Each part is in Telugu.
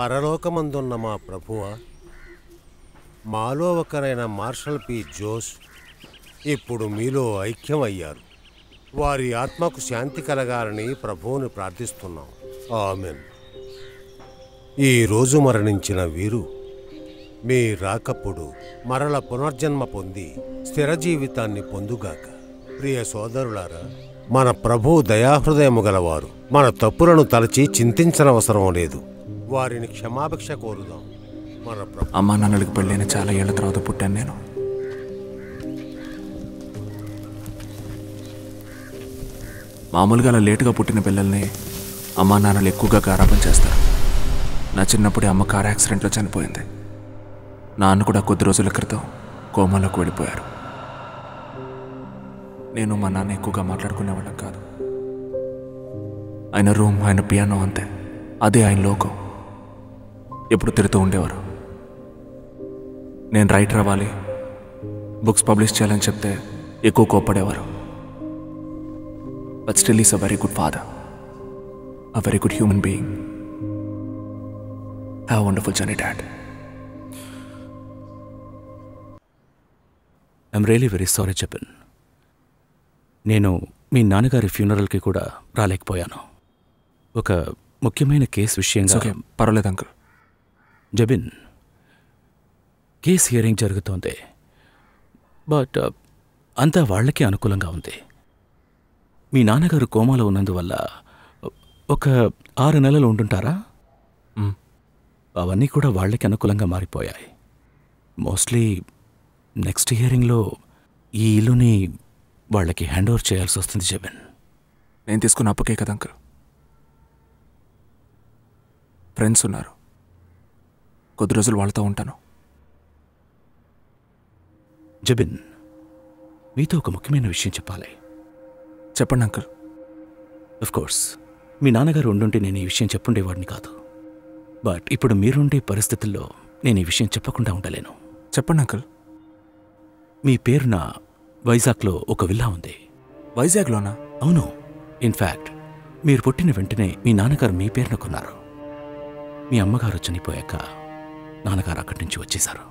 పరలోకమందున్న మా ప్రభువా, మాలో ఒకరైన మార్షల్ పి. జోస్ ఇప్పుడు మీలో ఐక్యమయ్యారు. వారి ఆత్మకు శాంతి కలగాలని ప్రభువుని ప్రార్థిస్తున్నాం. ఆమెన్. ఈరోజు మరణించిన వీరు మీ రాకప్పుడు మరల పునర్జన్మ పొంది స్థిర జీవితాన్ని పొందుగాక. ప్రియ సోదరులారా, మన ప్రభువు దయాహృదయము గలవారు. మన తప్పులను తలచి చింతించనవసరం లేదు. వారిని క్షమాభిక్ష కోరుదాం. మన అమ్మా నాన్నలకు పెళ్ళైన చాలా ఏళ్ల తర్వాత పుట్టాను నేను. మామూలుగా అలా లేటుగా పుట్టిన పిల్లల్ని అమ్మా నాన్నలు ఎక్కువగా గారాబం చేస్తారు. నా చిన్నప్పుడే అమ్మ కార్ యాక్సిడెంట్లో చనిపోయింది. నాన్న కూడా కొద్ది రోజుల క్రితం కోమాలోకి వెళ్ళిపోయారు. నేను మా నాన్న ఎక్కువగా మాట్లాడుకునేవాళ్ళం కాదు. ఆయన రూమ్, ఆయన పియానో అంతే. అదే ఆయన లోకం. ఎప్పుడు తిరుగుతూ ఉండేవారు. నేను రైటర్ అవ్వాలి, బుక్స్ పబ్లిష్ చేయాలని చెప్తే ఎక్కువ కోప్పడేవారు. But still is a very good father, a very good human being. Have a wonderful journey dad. I'm really very sorry Jabin. నేను మీ నాన్నగారి ఫ్యూనరల్కి కూడా రాలేకపోయాను. ఒక ముఖ్యమైన కేసు విషయంగా. పర్వాలేదు అంకుల్. జబిన్, కేస్ హియరింగ్ జరుగుతోంది. బట్ అంతా వాళ్ళకి అనుకూలంగా ఉంది. మీ నాన్నగారు కోమాలో ఉన్నందువల్ల ఒక 6 నెలలు ఉంటుంటారా? అవన్నీ కూడా వాళ్ళకి అనుకూలంగా మారిపోయాయి. మోస్ట్లీ నెక్స్ట్ హియరింగ్లో ఈ ఇల్లుని వాళ్ళకి హ్యాండ్ ఓవర్ చేయాల్సి వస్తుంది జబిన్. నేను తీసుకున్న అప్పకే కదా అంకుల్. ఫ్రెండ్స్ ఉన్నారు, కొద్ది రోజులు వాళ్ళతో ఉంటాను. జబిన్, మీతో ఒక ముఖ్యమైన విషయం చెప్పాలి. చెప్పండి అంకుల్. కోర్స్ మీ నాన్నగారు ఉండుంటే నేను ఈ విషయం చెప్పుండేవాడిని కాదు. బట్ ఇప్పుడు మీరుండే పరిస్థితుల్లో నేను ఈ విషయం చెప్పకుండా ఉండలేను. చెప్పండి అంకుల్. మీ పేరున వైజాగ్లో ఒక విల్లా ఉంది. వైజాగ్లోనా? అవును. ఇన్ఫ్యాక్ట్ మీరు పుట్టిన వెంటనే మీ నాన్నగారు మీ పేరున కొన్నారు. మీ అమ్మగారు చనిపోయాక నాన్నగారు అక్కడి నుంచి వచ్చేశారు.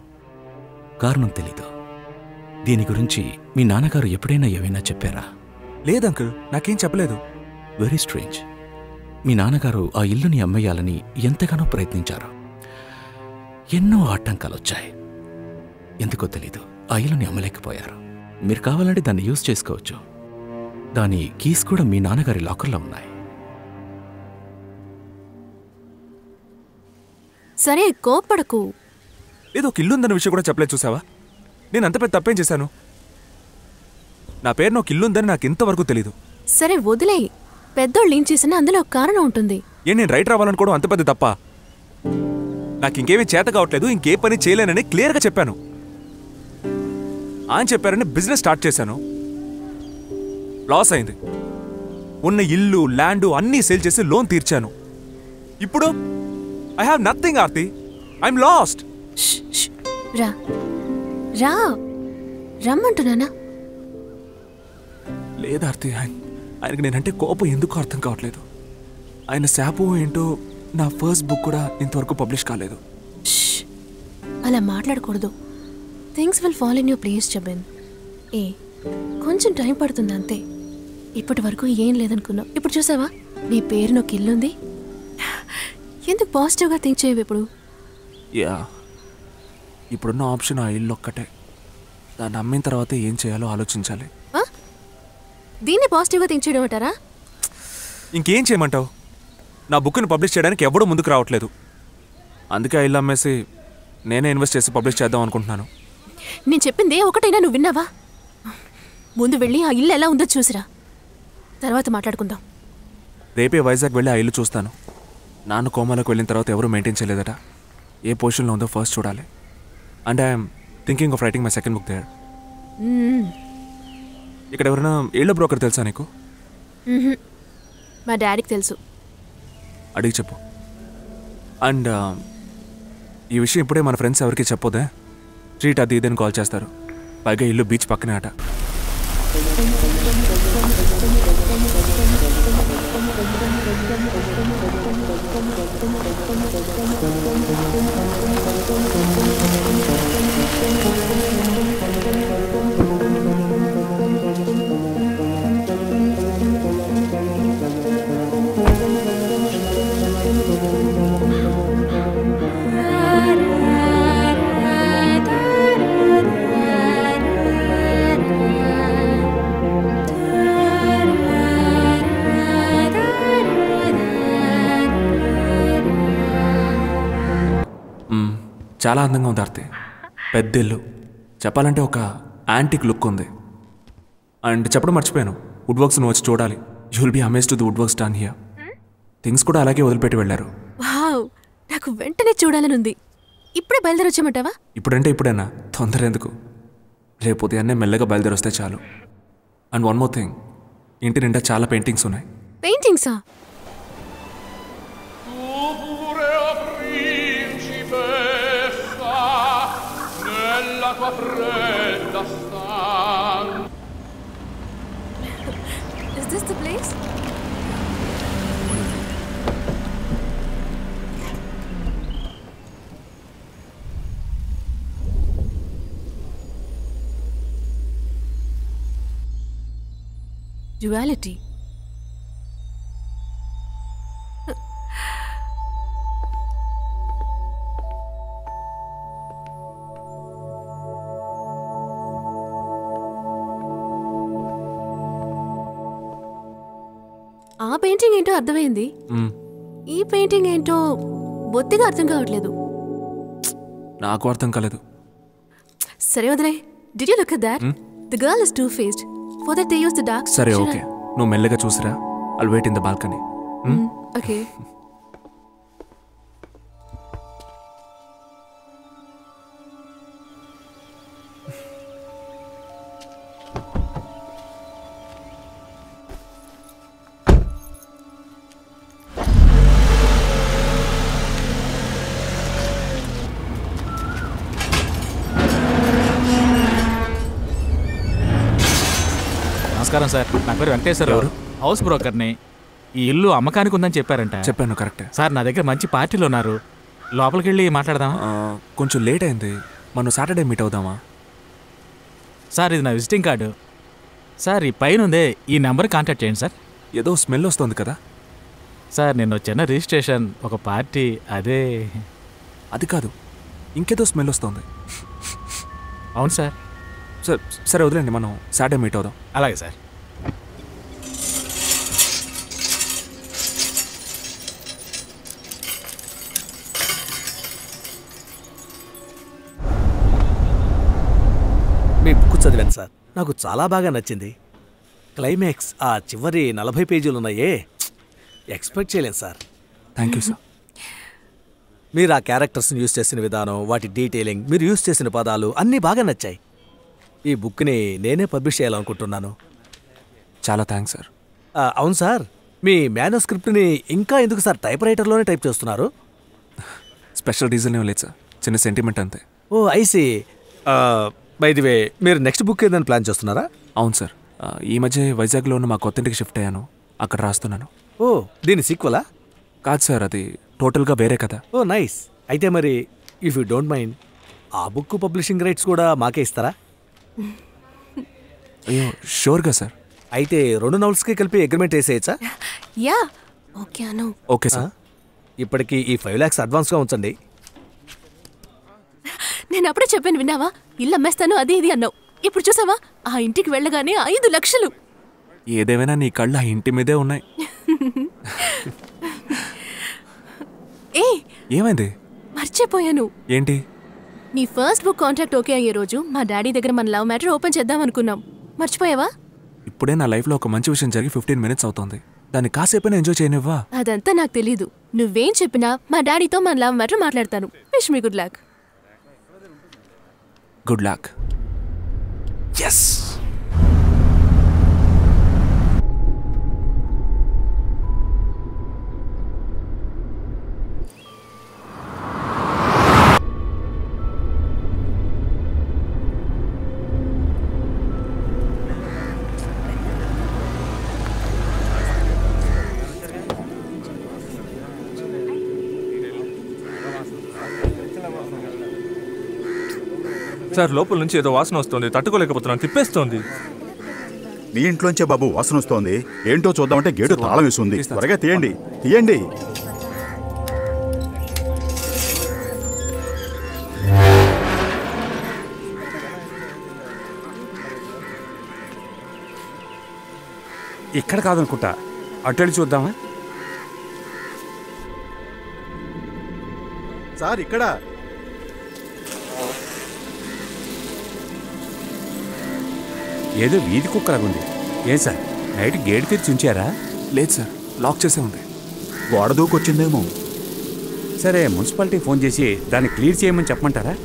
కారణం తెలీదు. దీని గురించి మీ నాన్నగారు ఎప్పుడైనా ఏమైనా చెప్పారా? లేదంకుల్, నాకేం చెప్పలేదు. Very strange. మీ నాన్నగారు ఆ ఇల్లుని అమ్మేయాలని ఎంతగానో ప్రయత్నించారు. ఎన్నో ఆటంకాలొచ్చాయి. ఎందుకో తెలీదు, ఆ ఇల్లుని అమ్మలేకపోయారు. మీరు కావాలంటే దాన్ని యూజ్ చేసుకోవచ్చు. దాని కీస్ కూడా మీ నాన్నగారి లాకర్లో ఉన్నాయి. సరే, కోప్పడకు. ఏదో ఒక ఇల్లుందన్న విషయం కూడా చెప్పలేదు. చూసావా, నేను అంత పెద్ద తప్పేం చేశాను? నా పేరున ఒక ఇల్లుందని నాకు ఇంతవరకు తెలీదు. సరే వదిలే. పెద్దోళ్ళు ఏం చేసినా అందులో ఒక కారణం ఉంటుంది. నేను రైటర్ అవ్వాలనుకోవడం అంత పెద్ద తప్ప? నాకు ఇంకేమీ చేత కావట్లేదు, ఇంకే పని చేయలేనని క్లియర్గా చెప్పాను. ఆయన చెప్పారని బిజినెస్ స్టార్ట్ చేశాను. లాస్ అయింది. ఉన్న ఇల్లు, ల్యాండు అన్నీ సేల్ చేసి లోన్ తీర్చాను. ఇప్పుడు I have nothing Aarti. I'm last. రా రా రమ్మంటున్నానా? లేదార్తి, ఆయనకి నేనంటే కోపం ఎందుకు అర్థం కావట్లేదు. ఆయన శాపం ఏంటో నా ఫస్ట్ బుక్ కూడా ఇంతవరకు పబ్లిష్ కాలేదు. అలా మాట్లాడకూడదు. Things will fall in your place Jabin. కొంచెం టైం పడుతుంది అంతే. ఇప్పటి వరకు ఏం లేదనుకున్నావు, ఇప్పుడు చూసావా నీ పేరున ఒక ఇల్లుంది. ఎందుకు పాజిటివ్గా థింక్ చేయవు ఇప్పుడు? యా, ఇప్పుడున్న ఆప్షన్ ఆ ఇల్లు ఒక్కటే. దాన్ని అమ్మిన తర్వాత ఏం చేయాలో ఆలోచించాలి. దీన్ని పాజిటివ్గా థింక్ చేయడం అంటారా? ఇంకేం చేయమంటావు? నా బుక్ని పబ్లిష్ చేయడానికి ఎవడూ ముందుకు రావట్లేదు. అందుకే ఆ ఇల్లు అమ్మేసి నేనే ఇన్వెస్ట్ చేసి పబ్లిష్ చేద్దాం అనుకుంటున్నాను. నేను చెప్పింది ఒకటైనా నువ్వు విన్నావా? ముందు వెళ్ళి ఆ ఇల్లు ఎలా ఉందో చూసిరా, తర్వాత మాట్లాడుకుందాం. రేపే వైజాగ్ వెళ్ళి ఆ ఇల్లు చూస్తాను. నాన్న కోమాలోకి వెళ్ళిన తర్వాత ఎవరు మెయింటైన్ చేయలేదట. ఏ పొజిషన్లో ఉందో ఫస్ట్ చూడాలి. And I'm thinking of writing my second book there. ఇక్కడ ఎవరైనా ఇళ్ళ బ్రోకర్ తెలుసా నీకు? మా డాడీకి తెలుసు. అడిగి చెప్పు. అండ్ ఈ విషయం ఇప్పుడే మన ఫ్రెండ్స్ ఎవరికి చెప్పొదే. స్ట్రీట్ అది ఇదని కాల్ చేస్తారు. పైగా ఇల్లు బీచ్ పక్కనే అట. చాలా అందంగా ఉంది ఆర్తి. పెద్ద ఇల్లు, చెప్పాలంటే ఒక యాంటిక్ లుక్ ఉంది. అండ్ చెప్పడం మర్చిపోయాను, వుడ్ వర్క్స్ నువ్వు వచ్చి చూడాలి. You will be amazed to the wood works done here. Things కూడా అలాగే వదిలిపెట్టి వెళ్ళారు. వావ్, నాకు వెంటనే చూడాలని ఉంది. ఇప్పుడే బయలుదేరి వచ్చామంటావా? ఇప్పుడంటే ఇప్పుడైనా, తొందర ఎందుకు? రేపు ఉదయాన్నే మెల్లగా బయలుదేరి వస్తే చాలు. అండ్ వన్ మోర్ థింగ్, ఇంటి నిండా చాలా పెయింటింగ్స్ ఉన్నాయి. పెయింటింగ్సా? Is this the place? Duality. ఆ పెయింటింగ్ ఏంటో అర్థమైంది, ఈ పెయింటింగ్ ఏంటో బొత్తిగా అర్థం కావట్లేదు. నాకు అర్థం కాలేదు. సరే వదిలే. Did you look at that? The girl is two-faced. For that they use the dark సరే structure. ఓకే, నువ్వు మెల్లగా చూసిరా. I'll wait in the balcony. Okay. నమస్కారం సార్, నా పేరు వెంకటేశ్వరరావు, హౌస్ బ్రోకర్ని. ఈ ఇల్లు అమ్మకానికి ఉందని చెప్పారంట. చెప్పాను, కరెక్టే సార్. నా దగ్గర మంచి పార్టీలు ఉన్నారు, లోపలికి వెళ్ళి మాట్లాడదామా? కొంచెం లేట్ అయింది, మనం సాటర్డే మీట్ అవుదామా? సార్ ఇది నా విజిటింగ్ కార్డు సార్. ఈ పైన ఉందే, ఈ నెంబర్ కాంటాక్ట్ చేయండి సార్. ఏదో స్మెల్ వస్తుంది కదా సార్? నేను చిన్న రిజిస్ట్రేషన్, ఒక పార్టీ, అదే. అది కాదు, ఇంకేదో స్మెల్ వస్తుంది. అవును సార్. సరే సరే వదిలేండి, మనం సాటర్డే మీట్ అవుదాం. అలాగే సార్. మీ బుక్ చదివాను సార్, నాకు చాలా బాగా నచ్చింది. క్లైమాక్స్ ఆ చివరి 40 పేజీలు ఉన్నాయే, ఎక్స్పెక్ట్ చేయలేను సార్. Thank you sir. మీరు ఆ క్యారెక్టర్స్ని యూస్ చేసిన విధానం, వాటి డీటెయిలింగ్, మీరు యూస్ చేసిన పదాలు అన్నీ బాగా నచ్చాయి. ఈ బుక్ని నేనే పబ్లిష్ చేయాలనుకుంటున్నాను. చాలా థ్యాంక్స్ సార్. అవును సార్, మీ మ్యానుస్క్రిప్ట్ని ఇంకా ఎందుకు సార్ టైప్ రైటర్లోనే టైప్ చేస్తున్నారు? స్పెషల్ రీజన్ ఏం లేదు సార్, చిన్న సెంటిమెంట్ అంతే. ఓ ఐసి. బై ది వే, మీరు నెక్స్ట్ బుక్ ఏదైనా ప్లాన్ చేస్తున్నారా? అవును సార్, ఈ మధ్య వైజాగ్లో ఉన్న మా కొత్త ఇంటికి షిఫ్ట్ అయ్యాను, అక్కడ రాస్తున్నాను. ఓ, దీని సీక్వెలా? కాదు సార్, అది టోటల్గా వేరే కదా. ఓ నైస్. అయితే మరి ఇఫ్ యూ డోంట్ మైండ్, ఆ బుక్ పబ్లిషింగ్ రైట్స్ కూడా మాకే ఇస్తారా? అయ్యో షూర్గా సార్. అయితే 2 నవల్స్కి కలిపి అగ్రిమెంట్ వేసేయచ్చా? Yeah, okay Anu. Okay sir. ఇప్పటికి ఈ 5 lakhs అడ్వాన్స్గా ఉంచండి. నేను అప్పుడే చెప్పాను, విన్నావా? ఇల్లు అమ్మేస్తాను అది ఇది అన్నావు. ఇప్పుడు చూసావా, ఆ ఇంటికి వెళ్ళగానే 5 లక్షలు. ఏదేమైనా నీ కళ్ళు ఆ ఇంటి మీదే ఉన్నాయి. ఏ ఏమైంది? మర్చిపోయాను. ఏంటి? నీ ఫస్ట్ బుక్ కాంట్రాక్ట్ ఓకే అయ్యే రోజు మా డాడీ దగ్గర మన లవ్ మ్యాటర్ ఓపెన్ చేద్దాం అనుకున్నాం. మర్చిపోయావా? ఇప్పుడే నా లైఫ్లో ఒక మంచి విషయం జరిగి 15 minutes అవుతుంది, దాన్ని కాసేపైనా ఎంజాయ్ చేయనివ్వా? అదంతా నాకు తెలీదు. నువ్వేం చెప్పినా మా డాడీతో మన లవ్ మ్యాటర్ మాట్లాడతాను. Wish me good luck. Good luck. Yes. Sir, లోపల నుంచి ఏదో వాసన వస్తుంది, తట్టుకోలేకపోతున్నాను, తిప్పేస్తోంది. మీ ఇంట్లోంచే బాబు వాసన వస్తోంది. ఏంటో చూద్దామంటే గేటు తాళం వేసి ఉంది. త్వరగా తీయండి, తీయండి. ఇక్కడ కాదనుకుంటా, అటు చూద్దామా? సార్ ఇక్కడ ఏదో వీధి కుక్కలాగుంది. ఏం సార్ నైట్ గేట్ తెరిచి ఉంచారా? లేదు సార్, లాక్ చేసే ఉంది. గోడ దూకొచ్చిందేమో. సరే, మున్సిపాలిటీ ఫోన్ చేసి దాన్ని క్లియర్ చేయమని చెప్పమంటారా?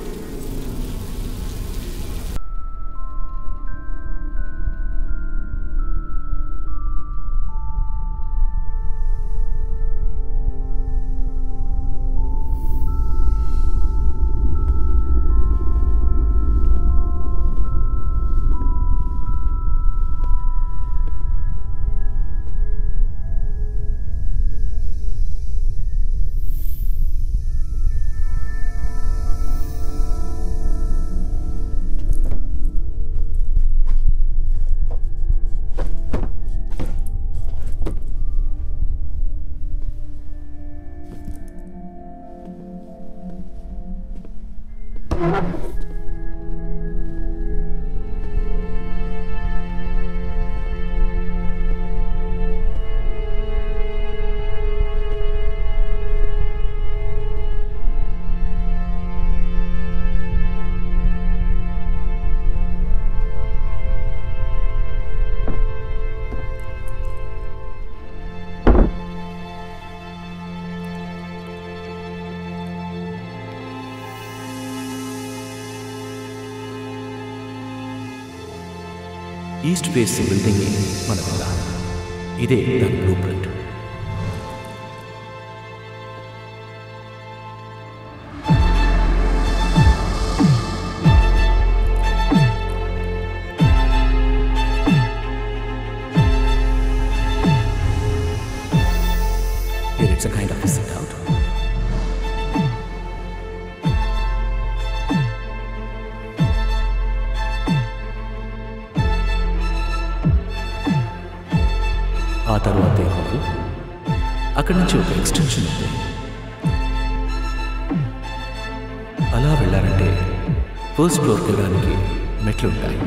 ఈస్ట్ ఫేస్ బిల్డింగ్ మన విల్లా. ఇదే దాని blue print. Here it's a kind of a sit out. ఆ తర్వాతే హాల్. అక్కడి నుంచి ఒక ఎక్స్టెన్షన్ ఉంది. అలా వెళ్ళారంటే ఫస్ట్ ఫ్లోర్కి వెళ్ళడానికి మెట్లు ఉంటాయి.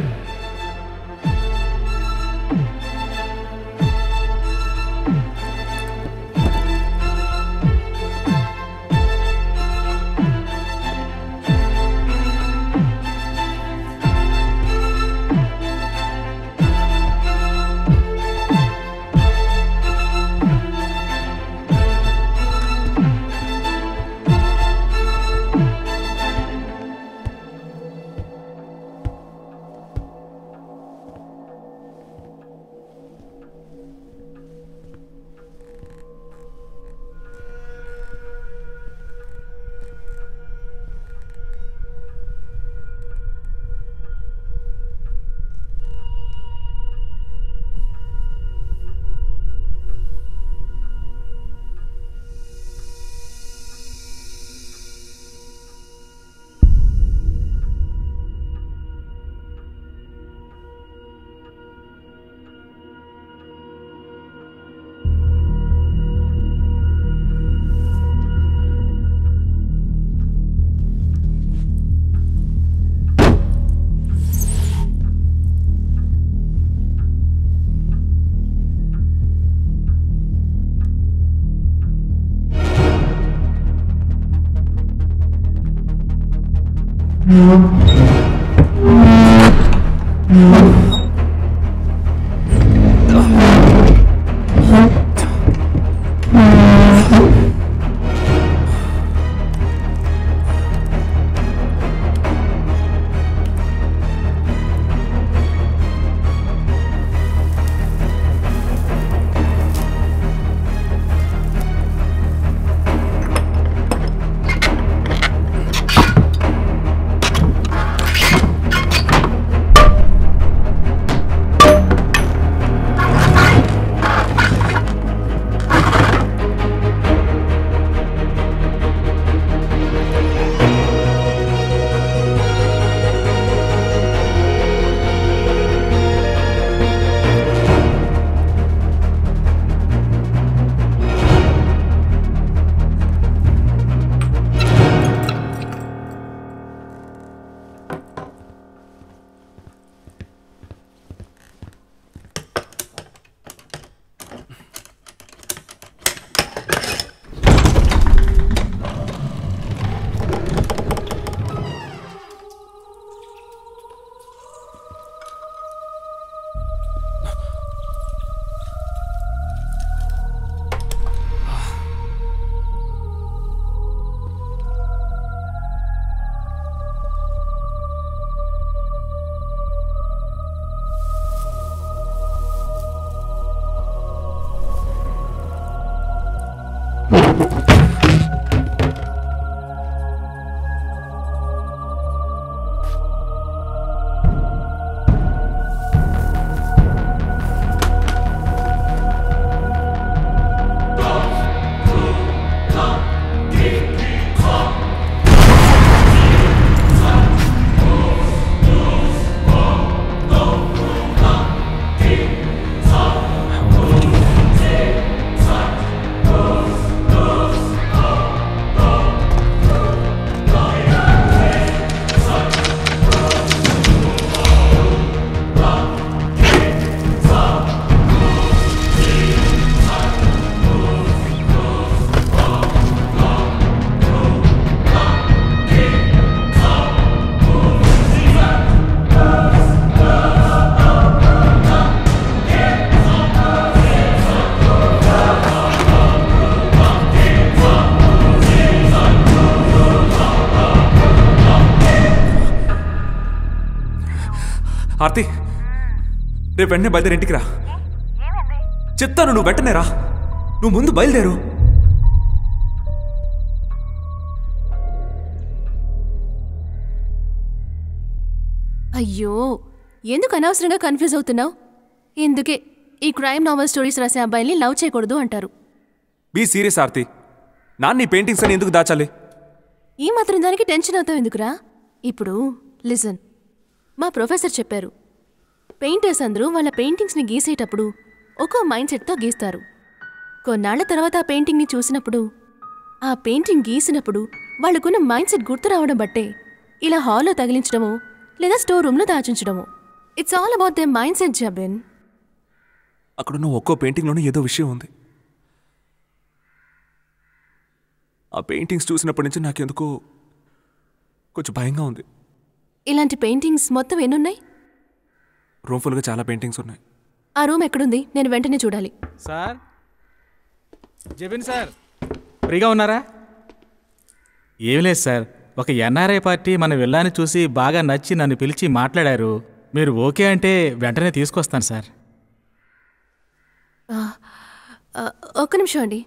ఆర్తి రేపు వెంటనే బయలుదేరి ఇంటికి రా. చెప్తాను, నువ్వు వెంటనే రా. నువ్వు ముందు బయలుదేరు. అయ్యో, ఎందుకు అనవసరంగా కన్ఫ్యూజ్ అవుతున్నావు? ఎందుకే ఈ క్రైమ్ నావల్ స్టోరీస్ రాసే అబ్బాయిల్ని లవ్ చేయకూడదు అంటారు. Be serious Aarti. నాన్న నీ పెయింటింగ్స్ అని ఎందుకు దాచాలి? ఈ మాత్రం దానికి టెన్షన్ అవుతావు ఎందుకురా? ఇప్పుడు లిసన్, మా ప్రొఫెసర్ చెప్పారు, పెయింటర్స్ అందరూ వాళ్ళ పెయింటింగ్స్ని గీసేటప్పుడు ఒక్కో మైండ్ సెట్తో గీస్తారు. కొన్నాళ్ల తర్వాత ఆ పెయింటింగ్ని చూసినప్పుడు, ఆ పెయింటింగ్ గీసినప్పుడు వాళ్ళకున్న మైండ్ సెట్ గుర్తు రావడం బట్టే ఇలా హాల్లో తగిలించడమో లేదా స్టోర్ రూమ్లో దాచుంచడమో. It's all about the mindset Jabin. అక్కడున్న ఒక్కో పెయింటింగ్లోనే ఏదో విషయం ఉంది. ఆ పెయింటింగ్స్ చూసినప్పటి నుంచి నాకెందుకో కొంచెం భయంగా ఉంది. ఇలాంటి పెయింటింగ్స్ మొత్తం ఎన్నున్నాయి? రూమ్ ఫుల్గా చాలా పెయింటింగ్స్ ఉన్నాయి. ఆ రూమ్ ఎక్కడుంది? నేను వెంటనే చూడాలి. సార్, జబిన్ సార్ ఫ్రీగా ఉన్నారా? ఏం లేదు సార్, ఒక ఎన్ఆర్ఐ పార్టీ మన విల్లాని చూసి బాగా నచ్చి నన్ను పిలిచి మాట్లాడారు. మీరు ఓకే అంటే వెంటనే తీసుకొస్తాను సార్. ఒక్క నిమిషం అండి,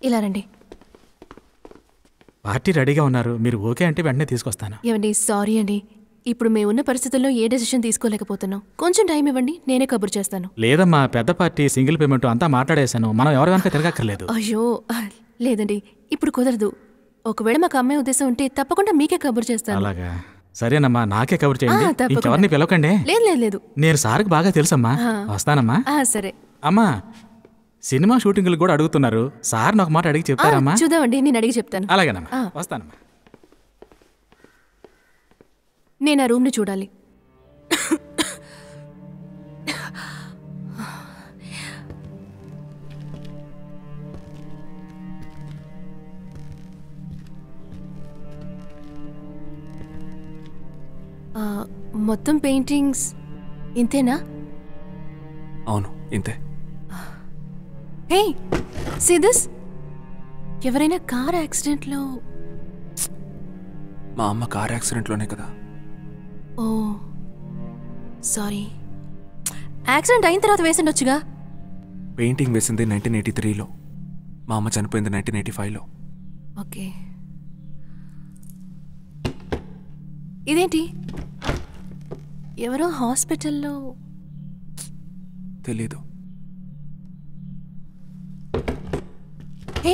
ఇలా రండి. పార్టీ రెడీగా ఉన్నారు, మీరు ఓకే అంటే వెంటనే తీసుకొస్తాను. ఏమండి, సారీ అండి, ఇప్పుడు మేమున్న పరిస్థితుల్లో ఏ డెసిషన్ తీసుకోలేకపోతున్నాం. కొంచెం టైం ఇవ్వండి, నేనే కబురు చేస్తాను. లేదమ్మా, పెద్ద పార్టీ సింగిల్ పేమెంట్ అంతా మాట్లాడేశాను, మనం ఎవరి వెనక తిరగక్కర్లేదు. అయ్యో లేదండి, ఇప్పుడు కుదరదు. ఒకవేళ మాకు అమ్మాయి ఉద్దేశం ఉంటే తప్పకుండా మీకే కబురు చేస్తాను. అలాగా, సరేనమ్మా, నాకే కబురు చేయండి. తప్పకుండా. ఇంకెవరిని పిలవకండి. లేదు లేదు లేదు, నేను సార్కి బాగా తెలుసమ్మా. వస్తానమ్మా. సరే అమ్మా, సినిమా షూటింగ్లు కూడా అడుగుతున్నారు. సార్ ఒక మాట అడిగి చెప్తారమ్మా? చూద్దామండి, నేను అడిగి చెప్తాను. అలాగేనమ్మా, వస్తానమ్మా. నేను ఆ రూమ్ని చూడాలి. మొత్తం పెయింటింగ్స్ ఇంతేనా? అవును, ఇంతే. హే, సీ దిస్. ఎవరైనా కార్ యాక్సిడెంట్లో? మా అమ్మ కార్ యాక్సిడెంట్లోనే కదా. ఓ సారీ, యాక్సిడెంట్ అయిన తర్వాత వేసిండొచ్చుగా. పెయింటింగ్ వేసింది 1983లో, మా అమ్మ చనిపోయింది 1985లో. ఓకే, ఇదేంటి? ఎవరో హాస్పిటల్లో? తెలీదు. హే,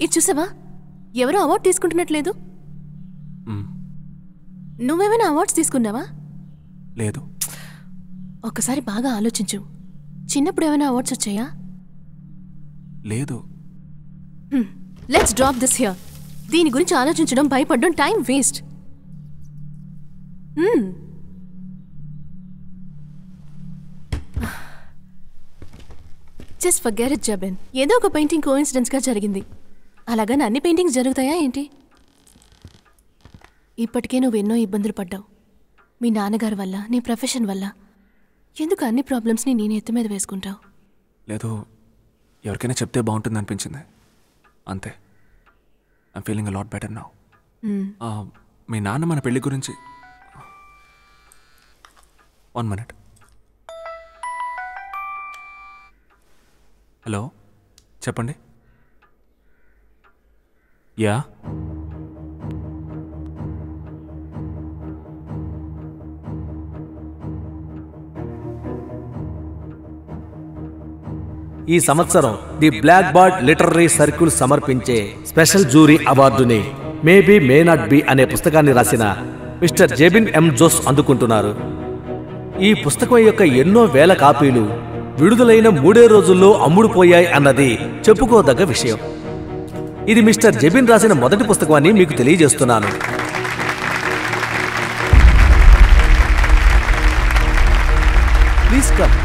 ఇది చూసావా? ఎవరో అవార్డు తీసుకుంటున్నట్లేదు. నువ్వేమైనా అవార్డ్స్ తీసుకున్నావా? లేదు. ఒక్కసారి బాగా ఆలోచించు, చిన్నప్పుడు ఏమైనా అవార్డ్స్ వచ్చాయా? లేదు. Let's drop this here. దీని గురించి ఆలోచించడం, భయపడడం time waste. Just forget it Jabin. ఏదో ఒక పెయింటింగ్ కోఇన్సిడెన్స్గా జరిగింది. అలాగని అన్ని పెయింటింగ్స్ జరుగుతాయా ఏంటి? ఇప్పటికే నువ్వు ఎన్నో ఇబ్బందులు పడ్డావు, మీ నాన్నగారి వల్ల, నీ ప్రొఫెషన్ వల్ల. ఎందుకు అన్ని ప్రాబ్లమ్స్ని నేను ఎత్తి మీద వేసుకుంటావు? లేదు, ఎవరికైనా చెప్తే బాగుంటుంది అనిపించింది, అంతే. I'm feeling a lot better now. మీ నాన్న మన పెళ్లి గురించి 1 minute. హలో, చెప్పండి. యా, ఈ సంవత్సరం the black bird literary circle సమర్పించే స్పెషల్ జూరీ అవార్డుని మేబీ మే నాట్ బి అనే పుస్తకాన్ని రాసిన మిస్టర్ జెబిన్ ఎం జోస్ అందుకుంటున్నారు. ఈ పుస్తకం యొక్క ఎన్నో వేల కాపీలు విడుదలైన 3 రోజుల్లో అమ్ముడుపోయాయి అన్నది చెప్పుకోదగ్గ విషయం. ఇది మిస్టర్ జెబిన్ రాసిన మొదటి పుస్తకం అని మీకు తెలియజేస్తున్నాను. Please come.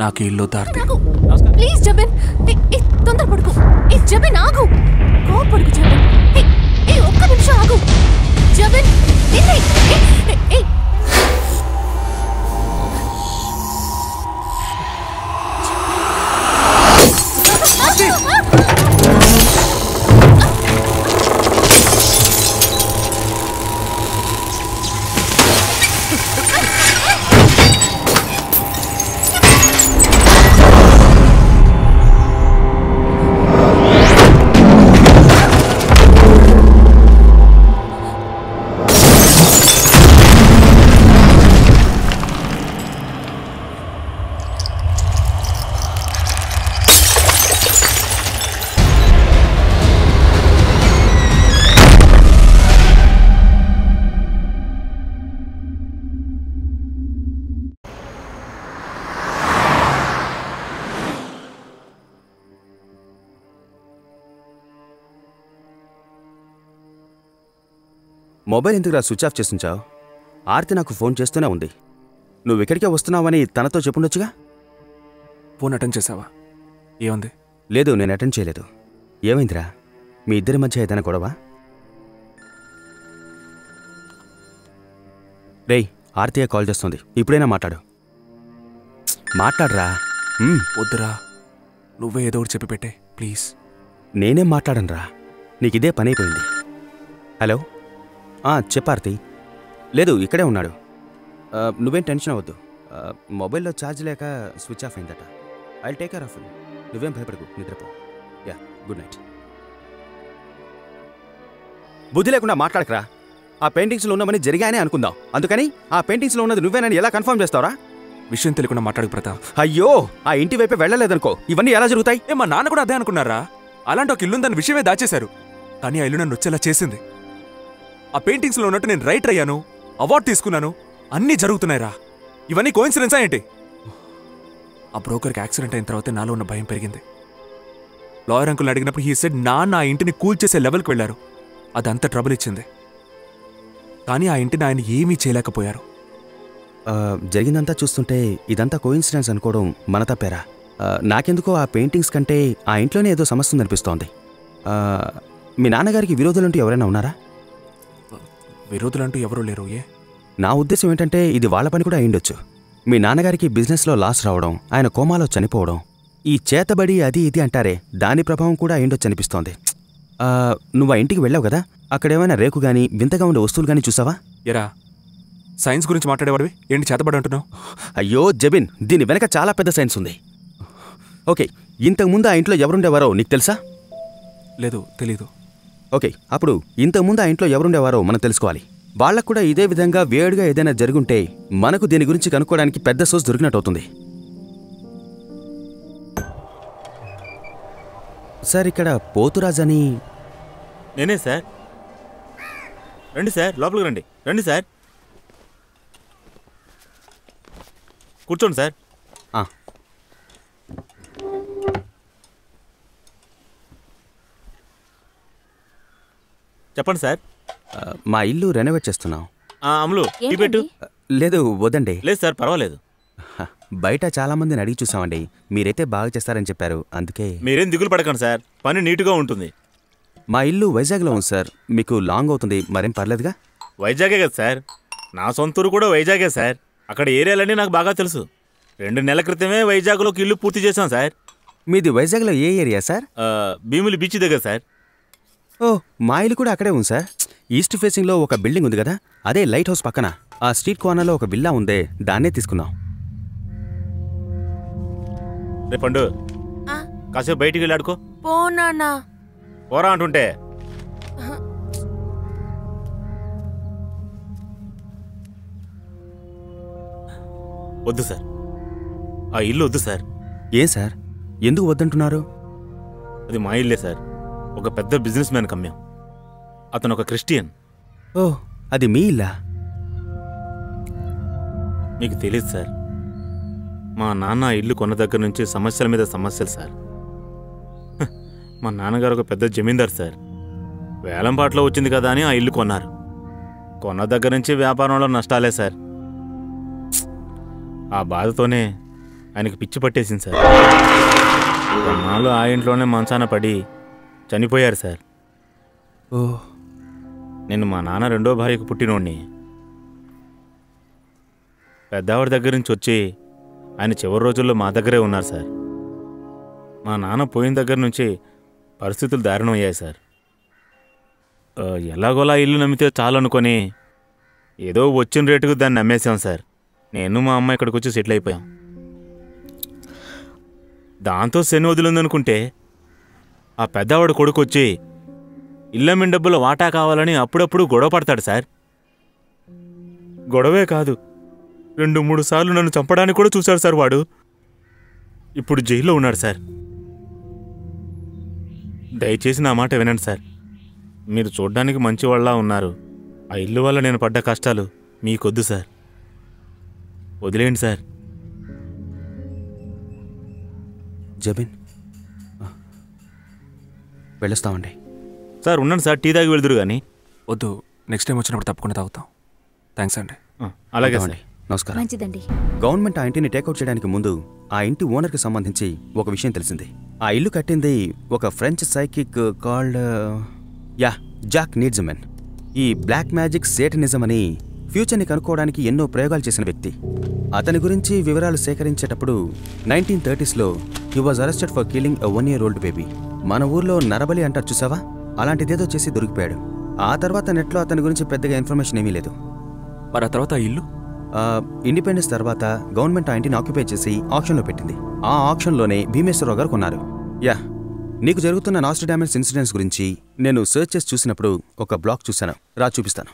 నాకు ఇల్లు దారి. ప్లీజ్ జబిన్, తొందర పడుకు. జబిన్ ఆగు, కోపడుకు జబిన్. ఒక్క నిమిషం ఆగు జబిన్. మొబైల్ ఎందుకురా స్విచ్ ఆఫ్ చేస్తుంచావు? ఆర్తి నాకు ఫోన్ చేస్తూనే ఉంది. నువ్వు ఇక్కడికే వస్తున్నావని తనతో చెప్పుండొచ్చుగా. ఫోన్ అటెండ్ చేసావా? ఏముంది? లేదు, నేను అటెండ్ చేయలేదు. ఏమైందిరా? మీ ఇద్దరి మధ్య ఏదైనా గొడవ? రేయ్, ఆర్తియే కాల్ చేస్తుంది, ఇప్పుడైనా మాట్లాడు. మాట్లాడరా. వద్దురా, నువ్వే ఏదో ఒకటి చెప్పి పెట్టే ప్లీజ్. నేనేం మాట్లాడనురా, నీకిదే పని అయిపోయింది. హలో, చెప్పార్తి. లేదు, ఇక్కడే ఉన్నాడు. నువ్వేం టెన్షన్ అవ్వద్దు. మొబైల్లో ఛార్జ్ లేక స్విచ్ ఆఫ్ అయిందట. I take care of you. నువ్వేం భయపడకు, నిద్రపో. Yeah, good night. బుద్ధి లేకుండా మాట్లాడకరా. ఆ పెయింటింగ్స్లో ఉన్నవన్నీ జరిగాయనే అనుకుందాం. అందుకని ఆ పెయింటింగ్స్లో ఉన్నది నువ్వేనని ఎలా కన్ఫర్మ్ చేస్తావరా? విషయం తెలియకుండా మాట్లాడు ప్రతాప్. అయ్యో, ఆ ఇంటి వైపే వెళ్ళలేదనుకో, ఇవన్నీ ఎలా జరుగుతాయి? మా నాన్న కూడా అదే అనుకున్నారా? అలాంటి ఒక ఇల్లుందని విషయమే దాచేశారు. కానీ ఆ ఇల్లు నన్ను వచ్చేలా చేసింది. ఆ పెయింటింగ్స్లో ఉన్నట్టు నేను రైటర్ అయ్యాను, అవార్డు తీసుకున్నాను, అన్నీ జరుగుతున్నాయిరా. ఇవన్నీ కోయిన్సిడెన్సా ఏంటి? ఆ బ్రోకర్కి యాక్సిడెంట్ అయిన తర్వాత నాలో ఉన్న భయం పెరిగింది. లాయర్ అంకుల్ని అడిగినప్పుడు హీ సెడ్ నాన్న ఆ ఇంటిని కూల్ చేసే లెవెల్కి వెళ్ళారు. అదంతా ట్రబుల్ ఇచ్చింది. కానీ ఆ ఇంటిని ఆయన ఏమీ చేయలేకపోయారు. జరిగిందంతా చూస్తుంటే ఇదంతా కోయిన్సిడెన్స్ అనుకోవడం మన తప్పేరా. నాకెందుకో ఆ పెయింటింగ్స్ కంటే ఆ ఇంట్లోనే ఏదో సమస్య ఉందనిపిస్తోంది. మీ నాన్నగారికి విరోధులంటూ ఎవరైనా ఉన్నారా? విరోధులంటూ ఎవరూ లేరు. ఏ? నా ఉద్దేశం ఏంటంటే ఇది వాళ్ళ పని కూడా అయ్యుండొచ్చు. మీ నాన్నగారికి బిజినెస్లో లాస్ రావడం, ఆయన కోమాలో చనిపోవడం, ఈ చేతబడి అది ఇది అంటారే, దాని ప్రభావం కూడా అయ్యుండొచ్చు అనిపిస్తోంది. నువ్వు ఆ ఇంటికి వెళ్ళావు కదా, అక్కడేమైనా రేకు గానీ వింతగా ఉండే వస్తువులు కానీ చూసావా? ఎరా, సైన్స్ గురించి మాట్లాడేవాడివి ఏంటి చేతబడి అంటున్నావు? అయ్యో జబిన్, దీని వెనక చాలా పెద్ద సైన్స్ ఉంది. ఓకే, ఇంతకుముందు ఆ ఇంట్లో ఎవరుండేవారో నీకు తెలుసా? లేదు, తెలీదు. ఓకే, అప్పుడు ఇంతకుముందు ఆ ఇంట్లో ఎవరుండేవారో మనం తెలుసుకోవాలి. వాళ్ళకు కూడా ఇదే విధంగా వేడిగా ఏదైనా జరుగుంటే మనకు దీని గురించి కనుక్కోవడానికి పెద్ద సోర్స్ దొరికినట్టు అవుతుంది. సార్, ఇక్కడ పోతురాజ్ అని... నేనే సార్. రండి సార్, లోపలికి రండి. రండి సార్, కూర్చోండి సార్. చెప్పండి సార్. మా ఇల్లు రెనోవేట్ చేస్తున్నాం. అమలు, టీ పెట్టు. లేదు, వద్దండి. లేదు సార్, పర్వాలేదు. బయట చాలా మందిని అడిగి చూసామండి, మీరైతే బాగా చేస్తారని చెప్పారు, అందుకే. మీరేం దిగులు పడకండి సార్, పని నీట్గా ఉంటుంది. మా ఇల్లు వైజాగ్లో ఉంది సార్, మీకు లాంగ్ అవుతుంది, మరేం పర్లేదుగా? వైజాగే కదా సార్, నా సొంతూరు కూడా వైజాగే సార్. అక్కడ ఏరియాలన్నీ నాకు బాగా తెలుసు. 2 నెలల క్రితమే వైజాగ్లోకి ఇల్లు పూర్తి చేశాం సార్. మీది వైజాగ్లో ఏ ఏరియా సార్? భీములి బీచ్ దగ్గర సార్. ఓ, మా ఇల్లు కూడా అక్కడే ఉంది సార్. ఈస్ట్ ఫేసింగ్లో ఒక బిల్డింగ్ ఉంది కదా, అదే లైట్ హౌస్ పక్కన. ఆ స్ట్రీట్ కార్నర్లో ఒక విల్లా ఉందే, దాన్నే తీసుకున్నాం. రేపండు కాసేపు బయటికి వెళ్ళి ఆడుకో. పోనా పోరా అంటుంటే. వద్దు సార్, ఆ ఇల్లు వద్దు సార్. ఏ సార్, ఎందుకు వద్దంటున్నారు? అది మా ఇల్లే సార్, ఒక పెద్ద బిజినెస్ మ్యాన్ కమ్మాం. అతను ఒక క్రిస్టియన్. ఓ, అది మీ ఇల్లా? మీకు తెలియదు సార్, మా నాన్న ఇల్లు కొన్న దగ్గర నుంచి సమస్యల మీద సమస్యలు సార్. మా నాన్నగారు ఒక పెద్ద జమీందార్ సార్. వేలంపాట్లో వచ్చింది కదా అని ఆ ఇల్లు కొన్నారు. కొన్న దగ్గర నుంచి వ్యాపారంలో నష్టాలే సార్. ఆ బాధతోనే ఆయనకి పిచ్చి పట్టేసింది సార్. కొన్నాళ్ళు ఆ ఇంట్లోనే మంచాన పడి చనిపోయారు సార్. ఓ, నేను మా నాన్న రెండో భార్యకు పుట్టినోడిని. పెద్దవాడి దగ్గర నుంచి వచ్చి ఆయన చివరి రోజుల్లో మా దగ్గరే ఉన్నారు సార్. మా నాన్న పోయిన దగ్గర నుంచి పరిస్థితులు దారుణం అయ్యాయి సార్. ఎలాగోలా ఇల్లు నమ్మితే చాలు అనుకొని ఏదో వచ్చిన రేటుకు దాన్ని నమ్మేశాం సార్. నేను మా అమ్మ ఇక్కడికి వచ్చి సెటిల్ అయిపోయాం. దాంతో శని వదిలిందనుకుంటే ఆ పెద్దవాడు కొడుకు వచ్చి ఇల్లమ్మిన డబ్బుల వాటా కావాలని అప్పుడప్పుడు గొడవ పడతాడు సార్. గొడవే కాదు, 2-3 సార్లు నన్ను చంపడానికి కూడా చూశాడు సార్ వాడు. ఇప్పుడు జైల్లో ఉన్నాడు సార్. దయచేసి నా మాట వినండి సార్. మీరు చూడ్డానికి మంచివాళ్ళ ఉన్నారు. ఆ ఇల్లు వల్ల నేను పడ్డ కష్టాలు మీకొద్దు సార్. వదిలేయండి సార్. జబిన్, వెళ్ళొస్తామండి. సార్ ఉండండి సార్, టీ తాగి వెళ్దురు కానీ. వద్దు, నెక్స్ట్ టైం వచ్చినప్పుడు తప్పకుండా తాగుతాం. థ్యాంక్స్ అండి. అలాగే సార్. నమస్కారం. మంచిదండి. గవర్నమెంట్ ఆ ఇంటిని టేకౌట్ చేయడానికి ముందు ఆ ఇంటి ఓనర్కి సంబంధించి ఒక విషయం తెలిసింది. ఆ ఇల్లు కట్టింది ఒక ఫ్రెంచ్ సైకిక్ కాల్డ్ జాక్ నీడ్జ్మెన్. ఈ బ్లాక్ మ్యాజిక్ సేటనిజం అని ఫ్యూచర్ని కనుక్కోవడానికి ఎన్నో ప్రయోగాలు చేసిన వ్యక్తి. అతని గురించి వివరాలు సేకరించేటప్పుడు 1930s he was arrested for killing a 1-year-old baby. మన ఊర్లో నరబలి అంటారు చూసావా, అలాంటిదేదో చేసి దొరికిపోయాడు. ఆ తర్వాత నెట్లో అతని గురించి పెద్దగా ఇన్ఫర్మేషన్ ఏమీ లేదు. మరి ఆ తర్వాత ఇల్లు ఇండిపెండెన్స్ తర్వాత గవర్నమెంట్ ఆ ఇంటిని ఆక్యుపై చేసి ఆక్షన్లో పెట్టింది. ఆ ఆక్షన్లోనే భీమేశ్వరరావు గారు కొన్నారు. నీకు జరుగుతున్న నాస్ట్రాడామస్ ఇన్సిడెంట్స్ గురించి నేను సెర్చ్ చేసి చూసినప్పుడు ఒక బ్లాగ్ చూశాను. చూపిస్తాను.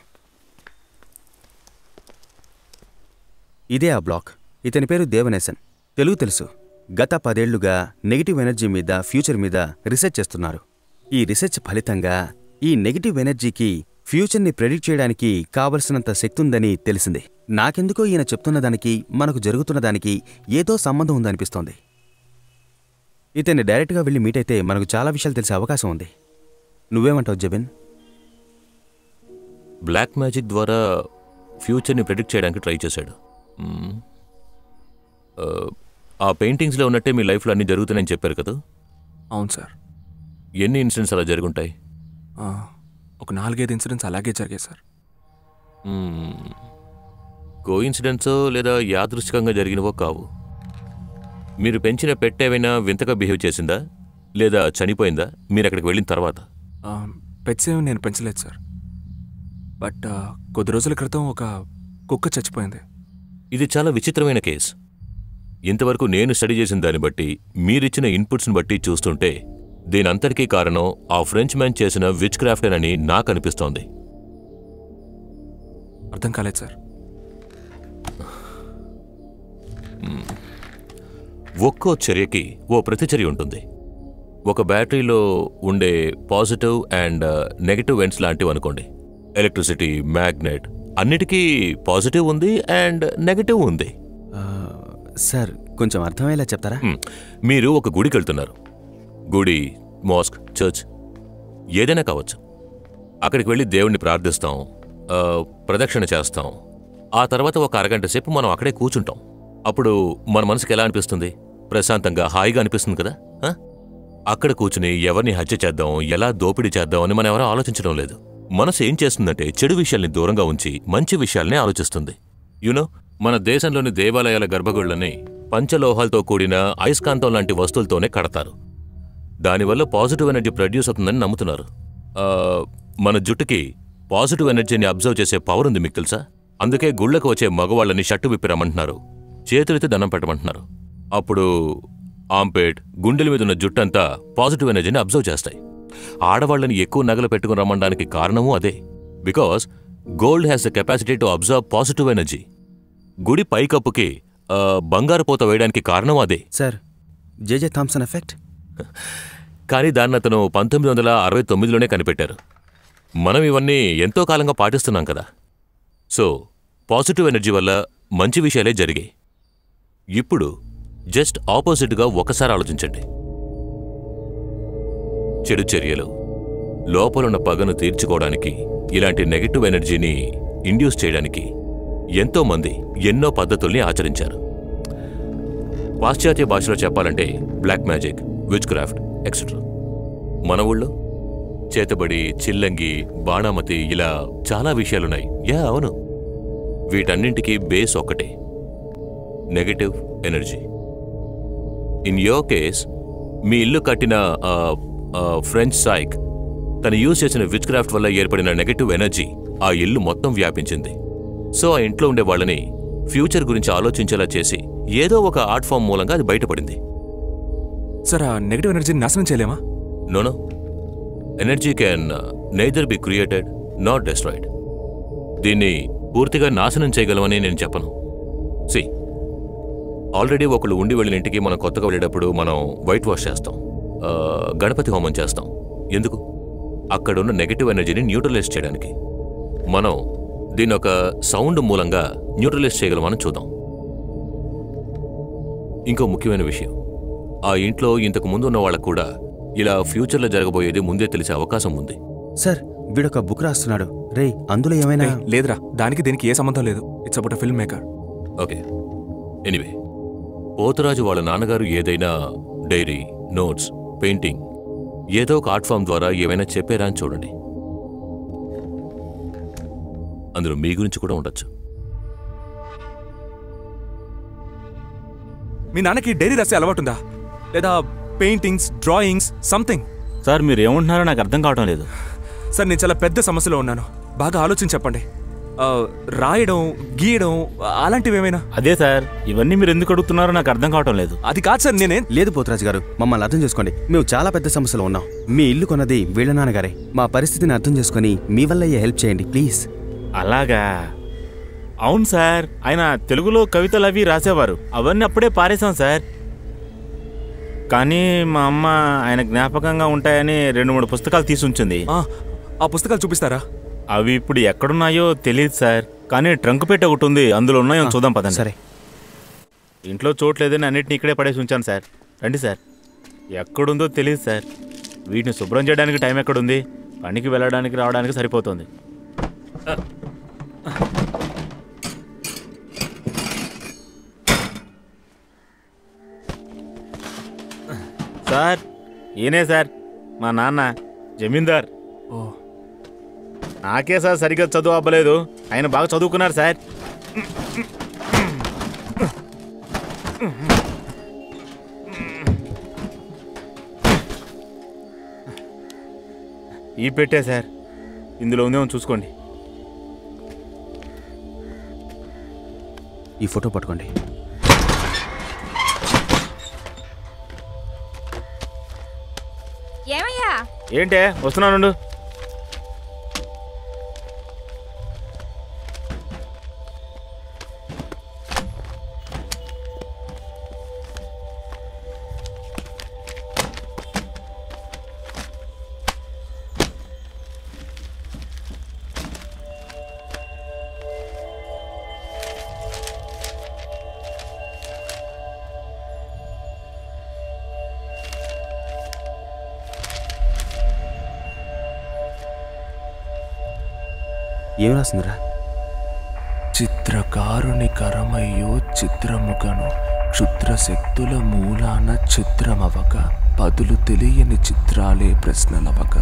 ఇదే ఆ బ్లాగ్. ఇతని పేరు దేవనేసన్. తెలుగు తెలుసు. గత 10 ఏళ్లుగా నెగిటివ్ ఎనర్జీ మీద, ఫ్యూచర్ మీద రీసెర్చ్ చేస్తున్నారు. ఈ రీసెర్చ్ ఫలితంగా ఈ నెగిటివ్ ఎనర్జీకి ఫ్యూచర్ని ప్రెడిక్ట్ చేయడానికి కావలసినంత శక్తి ఉందని తెలిసింది. నాకెందుకో ఈయన చెప్తున్న దానికి మనకు జరుగుతున్న దానికి ఏదో సంబంధం ఉందనిపిస్తోంది. ఇతన్ని డైరెక్ట్గా వెళ్ళి మీట్ అయితే మనకు చాలా విషయాలు తెలిసే అవకాశం ఉంది. నువ్వేమంటావు జబిన్? బ్లాక్ మ్యాజిక్ ద్వారా ఫ్యూచర్ని ప్రెడిక్ట్ చేయడానికి ట్రై చేశాడు. ఆ పెయింటింగ్స్లో ఉన్నట్టే మీ లైఫ్లో అన్నీ జరుగుతున్నాయని చెప్పారు కదా? అవును సార్. ఎన్ని ఇన్సిడెంట్స్ అలా జరుగుంటాయి? ఒక 4-5 ఇన్సిడెంట్స్ అలాగే జరిగాయి సార్. కోఇన్సిడెంట్సో లేదా యాదృచ్ఛికంగా జరిగినవో కావు. మీరు పెంచిన పెట్ ఏమైనా వింతగా బిహేవ్ చేసిందా లేదా చనిపోయిందా మీరు అక్కడికి వెళ్ళిన తర్వాత? పెట్స్ ఏమి నేను పెంచలేదు సార్. బట్ కొద్ది రోజుల క్రితం ఒక కుక్క చచ్చిపోయింది. ఇది చాలా విచిత్రమైన కేసు. ఇంతవరకు నేను స్టడీ చేసిన దాన్ని బట్టి, మీరిచ్చిన ఇన్పుట్స్ని బట్టి చూస్తుంటే దీనంతటికీ కారణం ఆ ఫ్రెంచ్ మ్యాన్ చేసిన విచ్ క్రాఫ్ట్ అని నాకు అనిపిస్తోంది. అర్థం కాలేదు సార్. ఒక్కో చర్యకి ఓ ప్రతిచర్య ఉంటుంది. ఒక బ్యాటరీలో ఉండే పాజిటివ్ అండ్ నెగటివ్ ఎండ్స్ లాంటివి అనుకోండి. ఎలక్ట్రిసిటీ, మ్యాగ్నెట్ అన్నిటికీ పాజిటివ్ ఉంది అండ్ నెగటివ్ ఉంది. సార్ కొంచెం అర్థమయ్యేలా చెప్తారా? మీరు ఒక గుడికి వెళ్తున్నారు. గుడి, మాస్క్, చర్చ్ ఏదైనా కావచ్చు. అక్కడికి వెళ్ళి దేవుణ్ణి ప్రార్థిస్తాం, ప్రదక్షిణ చేస్తాం. ఆ తర్వాత ఒక అరగంట సేపు మనం అక్కడే కూర్చుంటాం. అప్పుడు మన మనసుకి ఎలా అనిపిస్తుంది? ప్రశాంతంగా, హాయిగా అనిపిస్తుంది కదా. అక్కడ కూర్చుని ఎవరిని హత్య చేద్దాం, ఎలా దోపిడీ చేద్దాం అని మనం ఎవరో ఆలోచించడం లేదు. మనసు ఏం చేస్తుందంటే చెడు విషయాల్ని దూరంగా ఉంచి మంచి విషయాల్ని ఆలోచిస్తుంది. యూనో, మన దేశంలోని దేవాలయాల గర్భగుళ్ళని పంచలోహాలతో కూడిన అయస్కాంతం లాంటి వస్తువులతోనే కడతారు. దానివల్ల పాజిటివ్ ఎనర్జీ ప్రొడ్యూస్ అవుతుందని నమ్ముతున్నారు. మన జుట్టుకి పాజిటివ్ ఎనర్జీని అబ్జర్వ్ చేసే పవర్ ఉంది, మీకు తెలుసా? అందుకే గుళ్ళకు వచ్చే మగవాళ్ళని షట్టు విప్పి రమ్మంటున్నారు, చేతులెత్తి దండం పెట్టమంటున్నారు. అప్పుడు ఆంపేట్, గుండెల మీద ఉన్న జుట్టంతా పాజిటివ్ ఎనర్జీని అబ్జర్వ్ చేస్తాయి. ఆడవాళ్ళని ఎక్కువ నగలు పెట్టుకుని రమ్మడానికి కారణము అదే. Because gold has the capacity to observe positive energy. గుడి పైకప్పుకి బంగారు పోత వేయడానికి కారణం అదే. Sir, J J Thomson effect. కానీ దాన్ని అతను 1969లోనే కనిపెట్టారు. మనం ఇవన్నీ ఎంతో కాలంగా పాటిస్తున్నాం కదా. సో పాజిటివ్ ఎనర్జీ వల్ల మంచి విషయాలే జరిగాయి. ఇప్పుడు జస్ట్ ఆపోజిట్గా ఒకసారి ఆలోచించండి. చెడు చర్యలు, లోపలున్న పగను తీర్చుకోవడానికి, ఇలాంటి నెగటివ్ ఎనర్జీని ఇండ్యూస్ చేయడానికి ఎంతోమంది ఎన్నో పద్ధతుల్ని ఆచరించారు. పాశ్చాత్య భాషలో చెప్పాలంటే black magic, witchcraft etcetera. మన ఊళ్ళో చేతబడి, చిల్లంగి, బాణామతి ఇలా చాలా విషయాలున్నాయి. అవును, వీటన్నింటికీ బేస్ ఒక్కటే, negative energy. In your case మీ ఇల్లు కట్టిన ఫ్రెంచ్ సైక్ తను యూజ్ చేసిన విచ్ క్రాఫ్ట్ వల్ల ఏర్పడిన నెగటివ్ ఎనర్జీ ఆ ఇల్లు మొత్తం వ్యాపించింది. సో ఆ ఇంట్లో ఉండే వాళ్ళని ఫ్యూచర్ గురించి ఆలోచించేలా చేసి ఏదో ఒక ఆర్ట్ ఫామ్ మూలంగా అది బయటపడింది. సార్, ఆ నెగటివ్ ఎనర్జీని నాశనం చేయలేమా? No, energy can neither be created not destroyed. దీన్ని పూర్తిగా నాశనం చేయగలమని నేను చెప్పను. సి, ఆల్రెడీ ఒకళ్ళు ఉండి వెళ్ళిన ఇంటికి మనం కొత్తగా వెళ్ళేటప్పుడు మనం వైట్ వాష్ చేస్తాం, గణపతి హోమం చేస్తాం. ఎందుకు? అక్కడున్న నెగటివ్ ఎనర్జీని న్యూట్రలైజ్ చేయడానికి. మనం దీని ఒక సౌండ్ మూలంగా న్యూట్రలైజ్ చేయగలమని చూద్దాం. ఇంకో ముఖ్యమైన విషయం, ఆ ఇంట్లో ఇంతకు ముందు ఉన్న వాళ్ళకు కూడా ఇలా ఫ్యూచర్లో జరగబోయేది ముందే తెలిసే అవకాశం ఉంది. సార్, వీడొక బుక్ రాస్తున్నాడు. రే, అందులో ఏమైనా? లేదురా, దానికి దీనికి ఏ సంబంధం లేదు. It's about film maker. Okay, anyway, Poturaju వాళ్ళ నాన్నగారు ఏదైనా డైరీ, నోట్స్, పెయింటింగ్, ఏదో ఒక ఆర్ట్ ఫామ్ ద్వారా ఏమైనా చెప్పారా అని చూడండి. అందులో మీ గురించి కూడా ఉండొచ్చు. మీ నాన్నకి డైరీ రాసే అలవాటుందా? లేదా పెయింటింగ్స్, డ్రాయింగ్స్, సంథింగ్? సార్, మీరు ఏమంటున్నారో నాకు అర్థం కావటం లేదు. సార్, నేను చాలా పెద్ద సమస్యలో ఉన్నాను. బాగా ఆలోచించి చెప్పండి. రాయడం, గీయడం అలాంటివి ఏమైనా? అదే సార్, ఇవన్నీ మీరు ఎందుకు అడుగుతున్నారో నాకు అర్థం కావటం లేదు. అది కాదు సార్, నేనేం లేదు పోతురాజు గారు, మమ్మల్ని అర్థం చేసుకోండి. మేము చాలా పెద్ద సమస్యలో ఉన్నాం. మీ ఇల్లు కొన్నది వీళ్ళ నాన్నగారే. మా పరిస్థితిని అర్థం చేసుకుని మీ వల్ల హెల్ప్ చేయండి ప్లీజ్. అలాగా? అవును సార్, ఆయన తెలుగులో కవితలు అవి రాసేవారు. అవన్నీ అప్పుడే పారేశాం సార్. కానీ మా అమ్మ ఆయన జ్ఞాపకంగా ఉంటాయని 2-3 పుస్తకాలు తీసుంచింది. ఆ పుస్తకాలు చూపిస్తారా? అవి ఇప్పుడు ఎక్కడున్నాయో తెలియదు సార్, కానీ ట్రంక్ పెట్టే ఒకటి ఉంది, అందులో ఉన్నాయో చూద్దాం పదండి. సరే. ఇంట్లో చోట్లేదని అన్నిటిని ఇక్కడే పడేసి ఉంచాను సార్. రండి సార్. ఎక్కడుందో తెలియదు సార్. వీటిని శుభ్రం చేయడానికి టైం ఎక్కడుంది? పనికి వెళ్ళడానికి రావడానికి సరిపోతుంది. సార్, ఈయనే సార్ మా నాన్న, జమీందార్. నాకే సార్ సరిగ్గా చదువు అవ్వలేదు, ఆయన బాగా చదువుకున్నారు సార్. ఈ పెట్టే సార్, ఇందులో ఉందేమో చూసుకోండి. ఈ ఫోటో పట్టుకోండి. ఏమయ్యా? ఏంటే వస్తున్నాను. ఏం రాసిందిరా? చిత్రకారుని కరమయ్యో చిత్రముగను, క్షుద్రశక్తుల మూలాన చిత్రమవక, పదులు తెలియని చిత్రాలే ప్రశ్నలవక,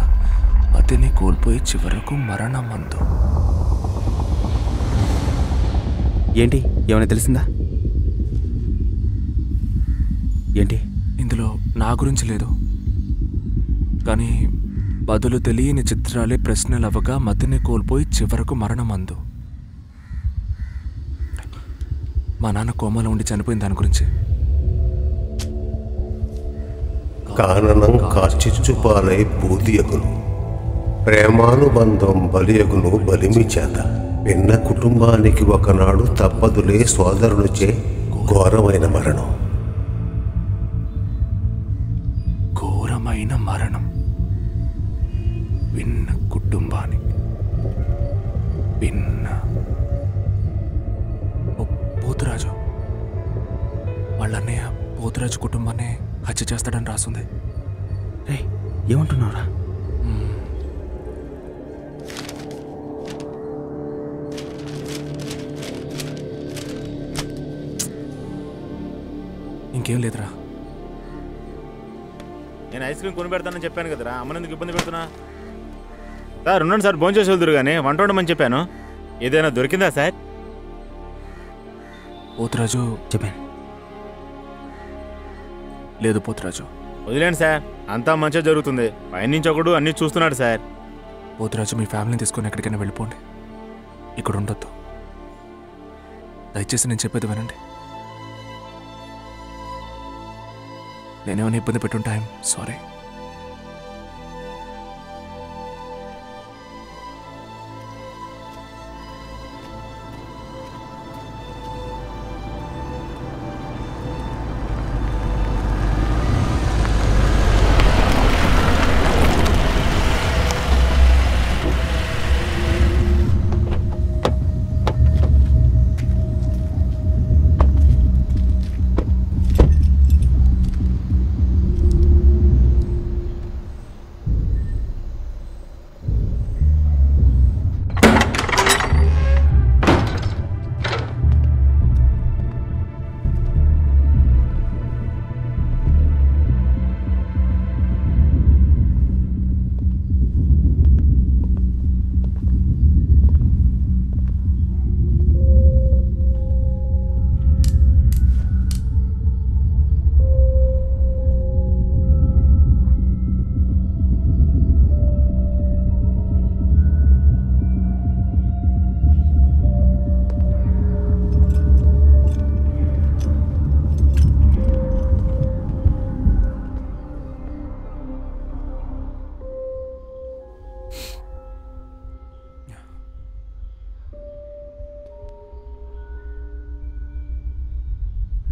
మతిని కోల్పోయి చివరకు మరణమందు. ఏంటి, ఏమైనా తెలిసిందా? ఏంటి ఇందులో? నా గురించి లేదు, కానీ బదులు తెలియని చిత్రాలే ప్రశ్నలవగా, మతిని కోల్పోయి చివరకు మరణమందు. మా నాన్న కోమలో ఉండి చనిపోయిన దాని గురించి. కాననం కార్చిచ్చుపాలై బూదియగును, ప్రేమానుబంధం బలియగును బలిమి చేత, విన్న కుటుంబానికి ఒకనాడు తప్పదులే సోదరునిచే ఘోరమైన మరణం. ఘోరమైన మరణం విన్న కుటుంబానికి. విన్న పోతురాజు వాళ్ళ అన్నయ్య పోతురాజు కుటుంబాన్ని హత్య చేస్తాడని రాస్తుంది. రే, ఏమంటున్నారా? ఇంకేం లేదురా. నేను ఐస్ క్రీమ్ కొని పెడతానని చెప్పాను కదరా, అమ్మనందుకు ఇబ్బంది పెడుతున్నా? సార్ ఉన్నాను సార్, భోజనం చేసి వెళ్తురు కానీ వంట ఉండమని చెప్పాను. ఏదైనా దొరికిందా సార్? పోతురాజు చెప్పాను. లేదు పోతురాజు. వదిలేండి సార్, అంతా మంచిగా జరుగుతుంది. పైనుంచి ఒకడు అన్నీ చూస్తున్నాడు సార్. పోతురాజు మీ ఫ్యామిలీని తీసుకొని ఎక్కడికైనా వెళ్ళిపోండి, ఇక్కడ ఉండొద్దు. దయచేసి నేను చెప్పేది వినండి. నేనేమైనా ఇబ్బంది పెట్టుంటా, ఐఎమ్ సారీ.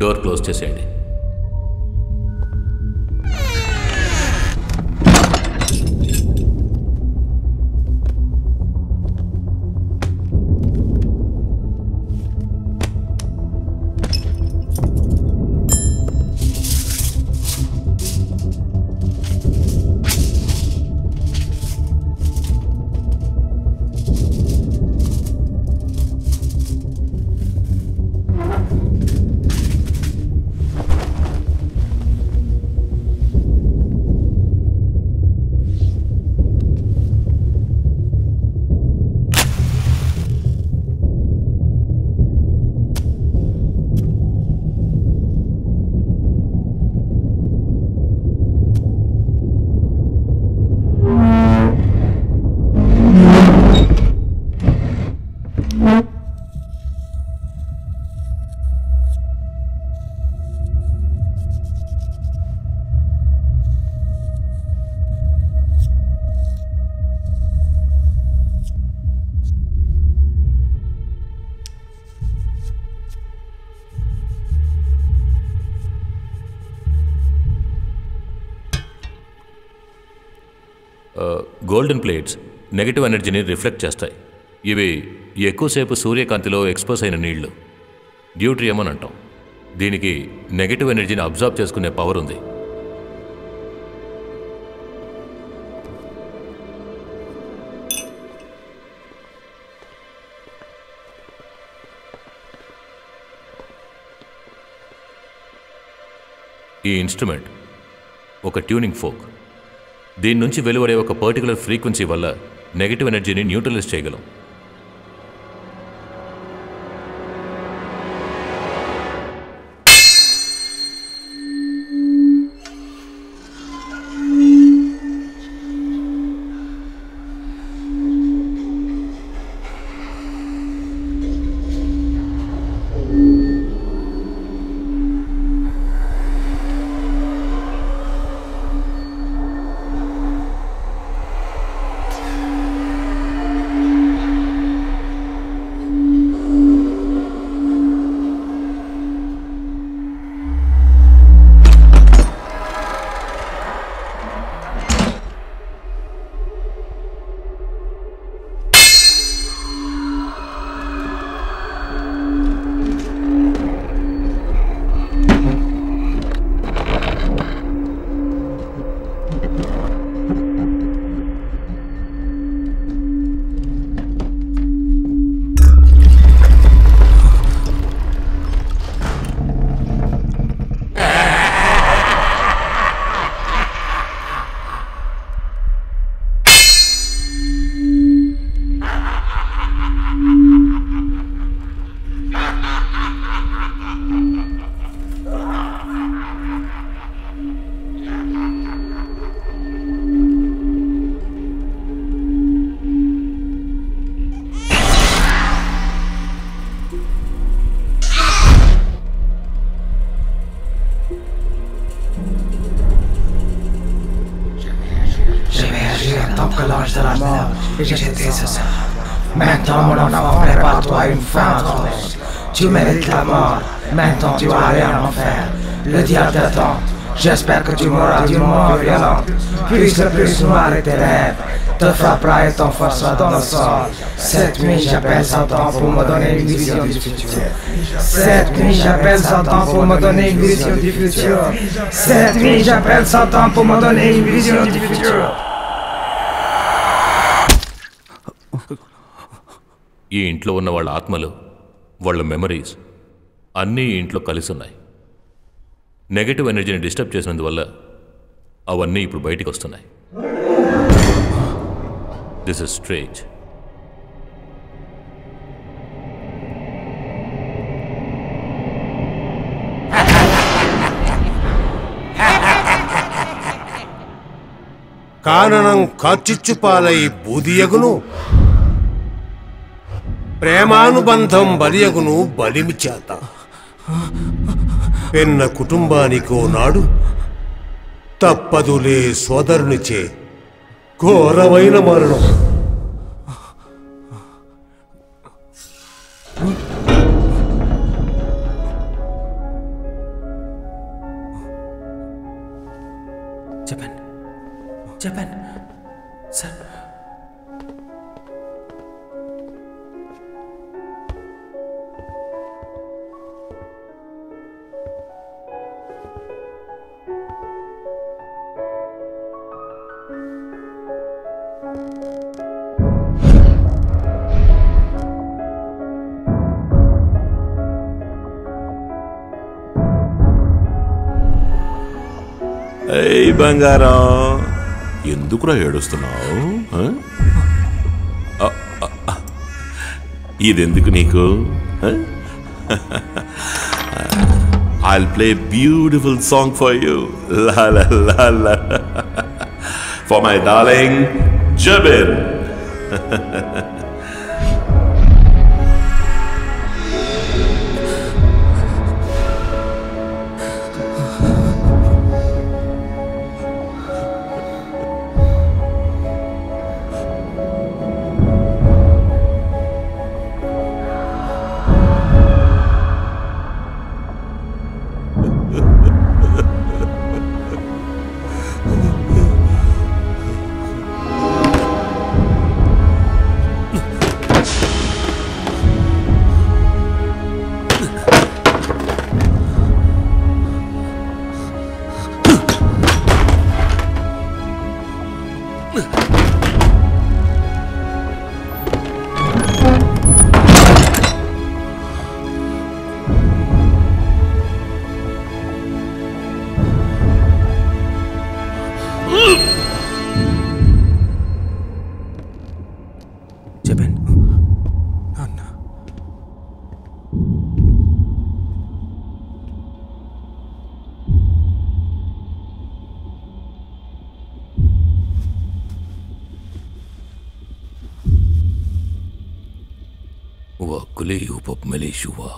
డోర్ క్లోజ్ చేసేయండి. గోల్డెన్ ప్లేట్స్ నెగటివ్ ఎనర్జీని రిఫ్లెక్ట్ చేస్తాయి. ఇవి ఎక్కువసేపు సూర్యకాంతిలో ఎక్స్పోజ్ అయిన నీళ్లు, డ్యూట్రియం అని అంటాం. దీనికి నెగటివ్ ఎనర్జీని అబ్జార్బ్ చేసుకునే పవర్ ఉంది. ఈ ఇన్స్ట్రుమెంట్ ఒక ట్యూనింగ్ ఫోక్. దీని నుంచి వెలువడే ఒక పర్టికులర్ ఫ్రీక్వెన్సీ వల్ల నెగటివ్ ఎనర్జీని న్యూట్రలైజ్ చేయగలం. et j'étais ça. Maintenant mon enfant, prépare-toi une fin atroce. Tu mérites la mort, maintenant tu vas aller en enfer. Le diable t'attend, j'espère que tu mourras d'une mort violente. Puisse le plus noir et ténèbres te frappera et t'enfoncera dans le sol. Cette nuit j'appelle Satan pour me donner une vision du futur. Cette nuit j'appelle Satan pour me donner une vision du futur. Cette nuit j'appelle Satan pour me donner une vision du futur. ఈ ఇంట్లో ఉన్న వాళ్ళ ఆత్మలు, వాళ్ళ మెమరీస్ అన్నీ ఈ ఇంట్లో కలిసి ఉన్నాయి. నెగటివ్ ఎనర్జీని డిస్టర్బ్ చేసినందువల్ల అవన్నీ ఇప్పుడు బయటికి వస్తున్నాయి. This is strange. కాననం కాచిచ్చుపాలై బూదియగును, ప్రేమానుబంధం బలియగును బలిమి చేత. పెన్న కుటుంబానికో నాడు తప్పదులే సోదరునిచే ఘోరమైన మరణం. చెప్పండి సార్. ఏయ్ బంగారం, ఎందుకురా ఏడుస్తున్నావు? ఇదెందుకు నీకు? I'll play a beautiful song for you. La la la la. For my darling Jabin. وكلي وباب مليشوا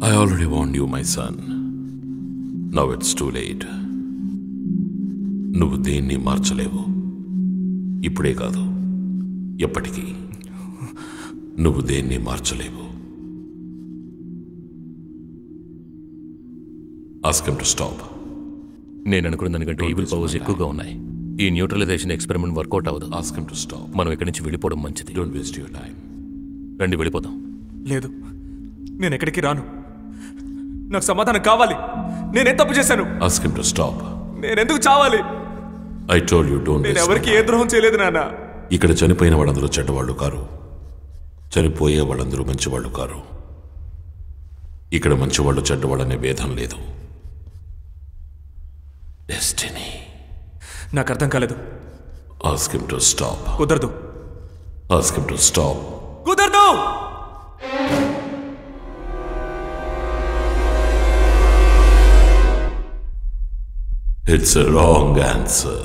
I already warned you, my son. Now it's too late. నువ్వు దేన్ని మార్చలేవు. ఇప్పుడే కాదు, ఎప్పటికీ నువ్వు దేన్ని మార్చలేవు. Ask him to stop. నేను అనుకున్న దానికంటే ఈవిల్ పవర్స్ ఎక్కువగా ఉన్నాయి. ఈ న్యూట్రలైజేషన్ ఎక్స్పెరిమెంట్ వర్కౌట్ అవ్వదు. Ask him to stop. మనం ఇక్కడి నుంచి వెళ్ళిపోవడం మంచిది. Don't waste your time. రండి వెళ్ళిపోదాం. లేదు, నేను ఎక్కడికి రాను. నాకు సమాధానం కావాలి. నేనేం తప్పు చేశాను? Ask him to stop. నేనెందుకు చావాలి? I told you don't. నేను ఎవరికి ఏ ద్రోహం చేయలేదు నాన్న. ఇక్కడ చనిపోయిన వాళ్ళందరూ చెడ్డవాళ్ళు కారు, చనిపోయే వాళ్ళందరూ మంచివాళ్ళు కారు. ఇక్కడ మంచివాళ్ళు చెడ్డవాళ్ళనే భేదం లేదు. డెస్టినీ. నాకు అర్థం కాలేదు. Ask him to stop. కుదరదు. Ask him to stop. కుదరదు. It's a wrong answer.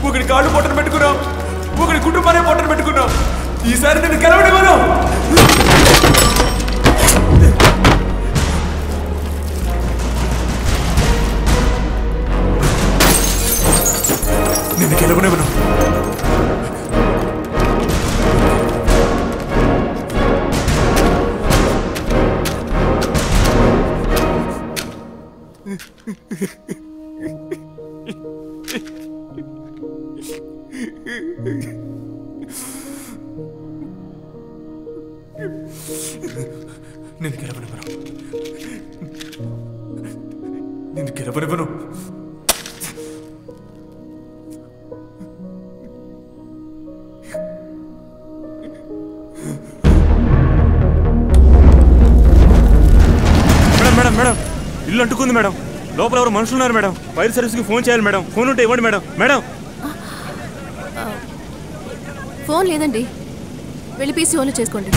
ఒకటి కాళ్ళు పొట్టను పెట్టుకున్నాం, ఒకటి కుటుంబాన్ని పొట్టను పెట్టుకున్నాం. ఈసారి నేను గెలవనివ్వను. నిన్ను గెలవనివ్వను. నిన్ను గెలవనివ్వను. నిన్ను గెలవనివ్వను. మేడం మేడం ఇల్లు అంటుకుంది మేడం. లోపల ఎవరు మనుషులు ఉన్నారు మేడం. ఫైర్ సర్వీస్కి ఫోన్ చేయాలి మేడం. ఫోన్ ఉంటే ఇవ్వండి మేడం. మేడం ఫోన్ లేదండి, వెళ్ళి పీసీఓలో చేసుకోండి.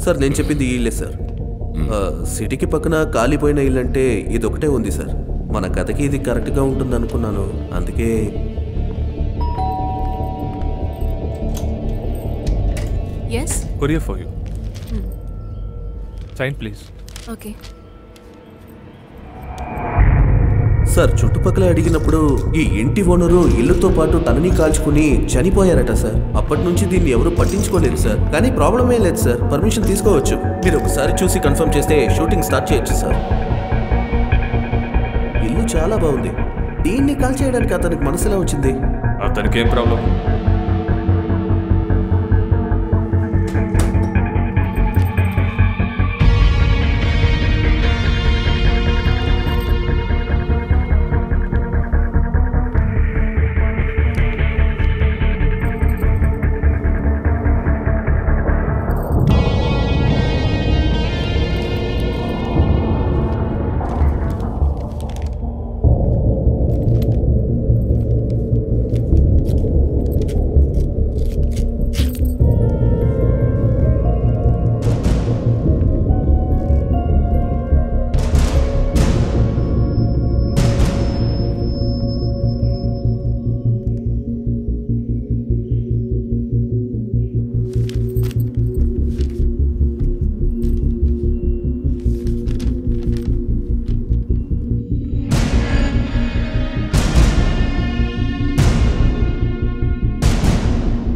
సార్ నేను చెప్పింది ఈ ఇల్లే సార్. సిటీకి పక్కన కాలిపోయిన ఇల్లు అంటే ఇదొకటే ఉంది సార్. మన కథకి ఇది కరెక్ట్గా ఉంటుంది అనుకున్నాను, అందుకే. Yes? Courier for you. Sign please. Okay. Sir చుట్టుపక్కల అడిగినప్పుడు ఈ ఇంటి ఓనరు ఇల్లుతో పాటు తనని కాల్చుకుని చనిపోయారట సార్. అప్పటి నుంచి దీన్ని ఎవరు పట్టించుకోలేదు సార్. కానీ ప్రాబ్లమే లేదు సార్, పర్మిషన్ తీసుకోవచ్చు. మీరు ఒకసారి చూసి కన్ఫర్మ్ చేస్తే షూటింగ్ స్టార్ట్ చేయొచ్చు సార్. ఇల్లు చాలా బాగుంది. దీన్ని కాల్ చేయడానికి అతనికి మనసులో వచ్చింది. అతనికి ఏం problem?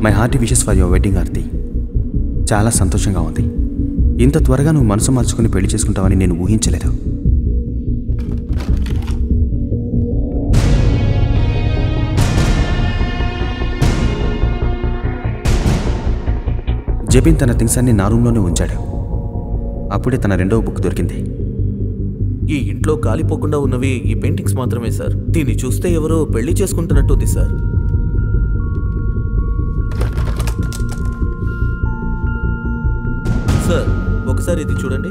My hearty wishes for your wedding Aarti. చాలా సంతోషంగా ఉంది. ఇంత త్వరగా నువ్వు మనసు మార్చుకుని పెళ్లి చేసుకుంటావని నేను ఊహించలేదు. జెబిన్ తన థింగ్స్ అన్ని నా రూమ్లోనే ఉంచాడు. అప్పుడే తన రెండవ బుక్ దొరికింది. ఈ ఇంట్లో కాలిపోకుండా ఉన్నవి ఈ పెయింటింగ్స్ మాత్రమే సార్. దీన్ని చూస్తే ఎవరో పెళ్లి చేసుకుంటున్నట్టుంది సార్. సార్ ఒకసారి ఇది చూడండి.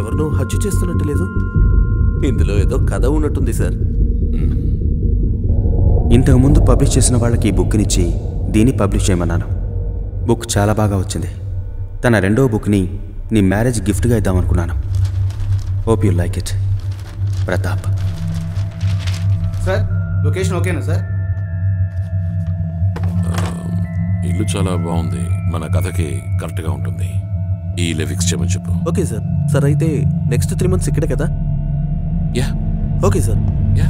ఎవరినో హత్య చేస్తున్నట్టు లేదు. ఇందులో ఏదో కథ ఉన్నట్టుంది సార్. ఇంతకుముందు పబ్లిష్ చేసిన వాళ్ళకి ఈ బుక్నిచ్చి దీన్ని పబ్లిష్ చేయమన్నాను. బుక్ చాలా బాగా వచ్చింది. తన రెండవ బుక్ని నీ మ్యారేజ్ గిఫ్ట్గా ఇద్దామనుకున్నాను. Hope you like it. Pratap. Sir location ఓకేనా సార్? ఇల్లు చాలా బాగుంది. మన కథకి కరెక్ట్గా ఉంటుంది. ఈ ఇల్లు ఫిక్స్ చేయమని చెప్పు. Okay sir. సార్ అయితే నెక్స్ట్ 3 months ఇక్కడే కదా? యా. Okay sir. యా.